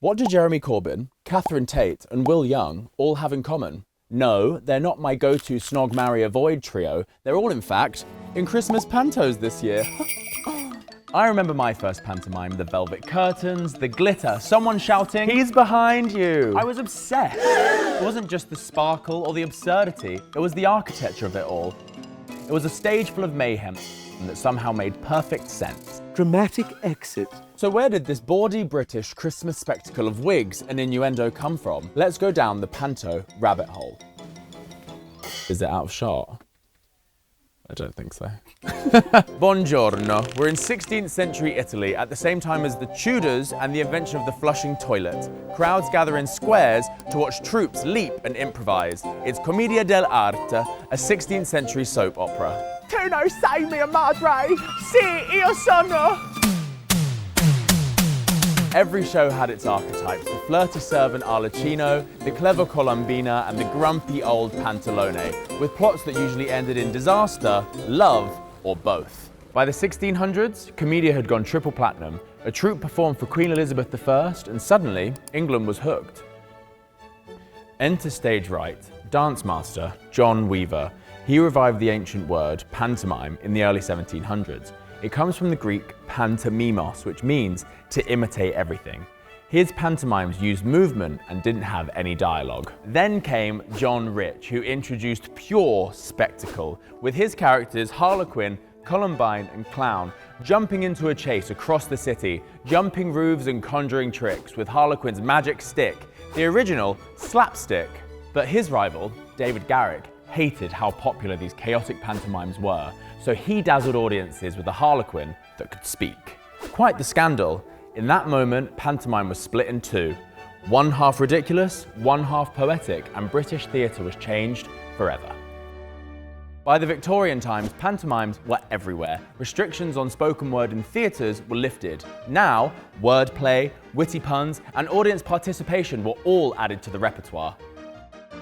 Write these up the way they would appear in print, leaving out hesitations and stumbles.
What do Jeremy Corbyn, Catherine Tate and Will Young all have in common? No, they're not my go-to snog, marry, avoid trio. They're all, in fact, in Christmas pantos this year. I remember my first pantomime, the velvet curtains, the glitter, someone shouting, "He's behind you!" I was obsessed. It wasn't just the sparkle or the absurdity, it was the architecture of it all. It was a stage full of mayhem that somehow made perfect sense. Dramatic exit. So where did this bawdy British Christmas spectacle of wigs and innuendo come from? Let's go down the Panto rabbit hole. Is it out of shot? I don't think so. Buongiorno. We're in 16th century Italy at the same time as the Tudors and the invention of the flushing toilet. Crowds gather in squares to watch troops leap and improvise. It's Commedia dell'arte, a 16th century soap opera. Tu non sei mia madre, sì, io sono. Every show had its archetypes, the flirty servant Arlecchino, the clever Columbina, and the grumpy old Pantalone, with plots that usually ended in disaster, love, or both. By the 1600s, Commedia had gone triple platinum, a troupe performed for Queen Elizabeth I, and suddenly, England was hooked. Enter stage right, dance master John Weaver. He revived the ancient word pantomime in the early 1700s. It comes from the Greek pantomimos, which means to imitate everything. His pantomimes used movement and didn't have any dialogue. Then came John Rich, who introduced pure spectacle, with his characters Harlequin, Columbine and Clown jumping into a chase across the city, jumping roofs and conjuring tricks with Harlequin's magic stick, the original slapstick. But his rival, David Garrick, hated how popular these chaotic pantomimes were, so he dazzled audiences with a Harlequin that could speak. Quite the scandal. In that moment, pantomime was split in two. One half ridiculous, one half poetic, and British theatre was changed forever. By the Victorian times, pantomimes were everywhere. Restrictions on spoken word in theatres were lifted. Now, wordplay, witty puns, and audience participation were all added to the repertoire.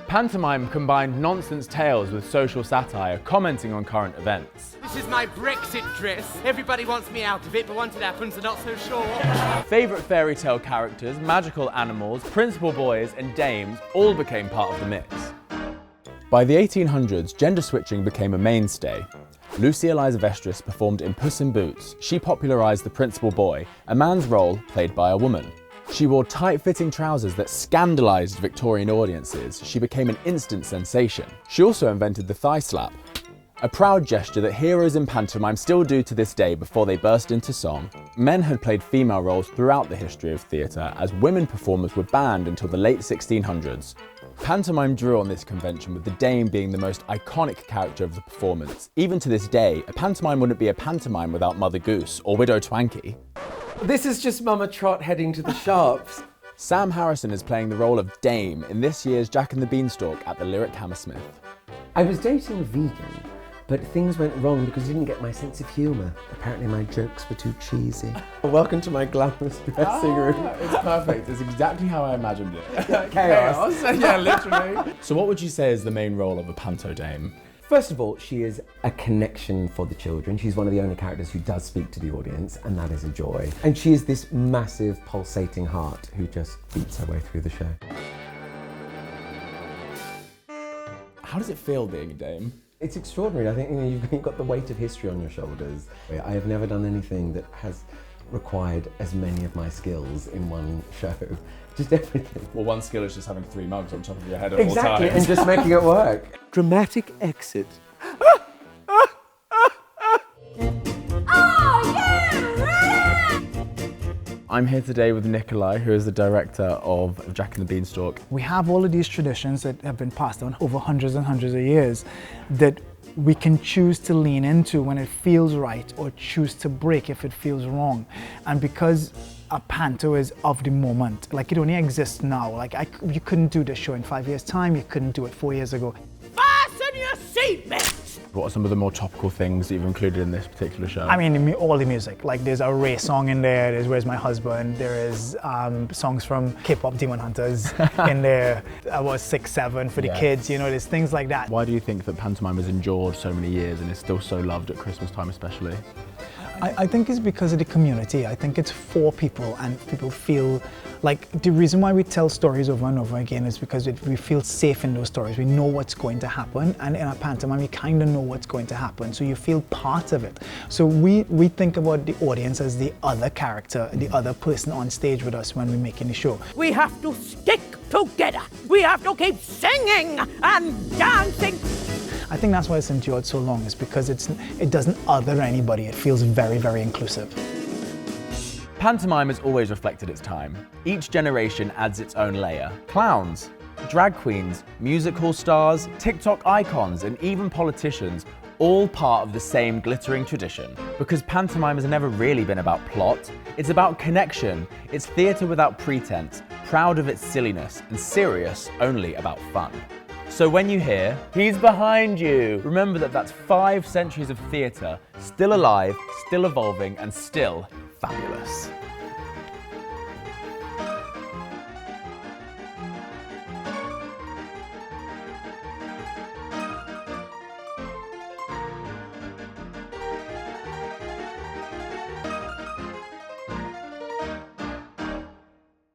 Pantomime combined nonsense tales with social satire, commenting on current events. This is my Brexit dress. Everybody wants me out of it, but once it happens, they're not so sure. Favourite fairy tale characters, magical animals, principal boys and dames all became part of the mix. By the 1800s, gender switching became a mainstay. Lucy Eliza Vestris performed in Puss in Boots. She popularised the principal boy, a man's role played by a woman. She wore tight-fitting trousers that scandalised Victorian audiences. She became an instant sensation. She also invented the thigh slap, a proud gesture that heroes in pantomime still do to this day before they burst into song. Men had played female roles throughout the history of theatre, as women performers were banned until the late 1600s. Pantomime drew on this convention, with the dame being the most iconic character of the performance. Even to this day, a pantomime wouldn't be a pantomime without Mother Goose or Widow Twankey. This is just Mama Trot heading to the shops. Sam Harrison is playing the role of Dame in this year's Jack and the Beanstalk at the Lyric Hammersmith. I was dating a vegan, but things went wrong because I didn't get my sense of humour. Apparently my jokes were too cheesy. Welcome to my glamorous dressing room. It's perfect. It's exactly how I imagined it. Chaos. Yeah, literally. So what would you say is the main role of a panto dame? First of all, she is a connection for the children. She's one of the only characters who does speak to the audience, and that is a joy. And she is this massive pulsating heart who just beats her way through the show. How does it feel being a dame? It's extraordinary. I think you've got the weight of history on your shoulders. I have never done anything that has required as many of my skills in one show. Just everything. Well, one skill is just having 3 mugs on top of your head at all times. Exactly, and just making it work. Dramatic exit. I'm here today with Nikolai, who is the director of Jack and the Beanstalk. We have all of these traditions that have been passed on over hundreds and hundreds of years that we can choose to lean into when it feels right, or choose to break if it feels wrong. And because a panto is of the moment, like it only exists now. Like you couldn't do this show in 5 years' time, you couldn't do it 4 years ago. Fasten your seatbelts! What are some of the more topical things that you've included in this particular show? I mean, all the music. Like there's a Ray song in there, there's Where's My Husband, there is songs from K-pop Demon Hunters in there. I was 6, 7 for the kids, you know, there's things like that. Why do you think that pantomime has endured so many years and is still so loved at Christmas time especially? I think it's because of the community. I think it's for people, and people feel like the reason why we tell stories over and over again is because we feel safe in those stories. We know what's going to happen, and in a pantomime, we kind of know what's going to happen, so you feel part of it. So we think about the audience as the other character, the other person on stage with us when we're making the show. We have to stick together. We have to keep singing and dancing. I think that's why it's endured so long, is because it doesn't other anybody. It feels very, very inclusive. Pantomime has always reflected its time. Each generation adds its own layer. Clowns, drag queens, music hall stars, TikTok icons, and even politicians, all part of the same glittering tradition. Because pantomime has never really been about plot, it's about connection. It's theatre without pretense, proud of its silliness, and serious only about fun. So when you hear, "He's behind you," remember that that's 5 centuries of theatre, still alive, still evolving, and still fabulous.